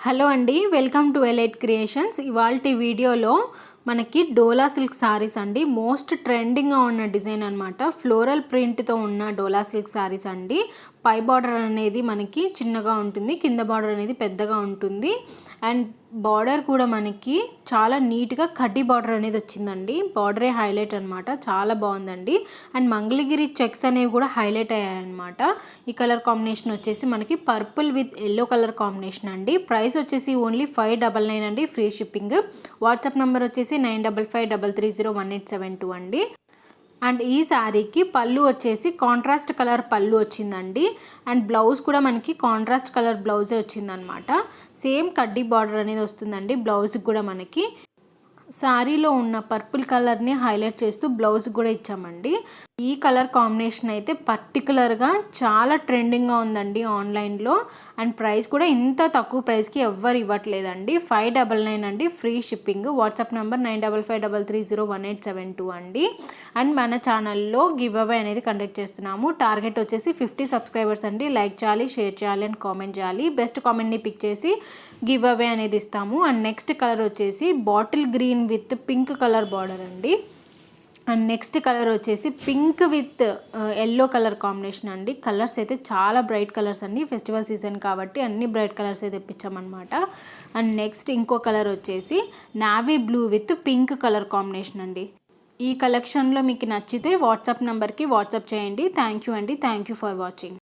Hello అండి, welcome to elite creations. ఇవాల్టి వీడియోలో మనకి డోలా సిల్క్ సారీస్ అండి. మోస్ట్ ట్రెండింగ్గా ఉన్న డిజైన్ అనమాట. ఫ్లోరల్ ప్రింట్తో ఉన్న డోలా సిల్క్ సారీస్ అండి. పై బార్డర్ అనేది మనకి చిన్నగా ఉంటుంది, కింద బార్డర్ అనేది పెద్దగా ఉంటుంది. అండ్ బార్డర్ కూడా మనకి చాలా నీట్గా కడ్డీ బార్డర్ అనేది వచ్చిందండి. బార్డరే హైలైట్ అనమాట, చాలా బాగుందండి. అండ్ మంగళగిరి చెక్స్ అనేవి కూడా హైలైట్ అయ్యాయన్నమాట. ఈ కలర్ కాంబినేషన్ వచ్చేసి మనకి purple with yellow colour combination అండి. ప్రైస్ వచ్చేసి ఓన్లీ 599 అండి, ఫ్రీ షిప్పింగ్. వాట్సాప్ నెంబర్ వచ్చేసి 9553301872 అండి. అండ్ ఈ శారీకి పళ్ళు వచ్చేసి కాంట్రాస్ట్ కలర్ పళ్ళు వచ్చిందండి. అండ్ బ్లౌజ్ కూడా మనకి కాంట్రాస్ట్ కలర్ బ్లౌజే వచ్చిందనమాట. సేమ్ కడ్డీ బార్డర్ అనేది వస్తుందండి బ్లౌజ్కి కూడా. మనకి శారీలో ఉన్న పర్పుల్ కలర్ని హైలైట్ చేస్తూ బ్లౌజ్ కూడా ఇచ్చామండి. ఈ కలర్ కాంబినేషన్ అయితే పర్టికులర్గా చాలా ట్రెండింగ్గా ఉందండి ఆన్లైన్లో. అండ్ ప్రైస్ కూడా ఇంత తక్కువ ప్రైస్కి ఎవ్వరు ఇవ్వట్లేదండి. 599 అండి, ఫ్రీ షిప్పింగ్. వాట్సాప్ నెంబర్ 9553301872 అండి. అండ్ మన ఛానల్లో గివ్ అవే అనేది కండక్ట్ చేస్తున్నాము. టార్గెట్ వచ్చేసి 50 సబ్స్క్రైబర్స్ అండి. లైక్ చేయాలి, షేర్ చేయాలి అండ్ కామెంట్ చేయాలి. బెస్ట్ కామెంట్ని పిక్ చేసి గివ్ అవే అనేది ఇస్తాము. అండ్ నెక్స్ట్ కలర్ వచ్చేసి bottle green with pink colour border అండి. అండ్ నెక్స్ట్ కలర్ వచ్చేసి pink with yellow colour combination అండి. కలర్స్ అయితే చాలా బ్రైట్ కలర్స్ అండి. ఫెస్టివల్ సీజన్ కాబట్టి అన్ని బ్రైట్ కలర్స్ అయితే తెప్పించామన్నమాట. అండ్ నెక్స్ట్ ఇంకో కలర్ వచ్చేసి navy blue with pink colour combination అండి. ఈ కలెక్షన్లో మీకు నచ్చితే వాట్సాప్ నెంబర్కి వాట్సాప్ చేయండి. థ్యాంక్ యూ అండి. Thank you for watching.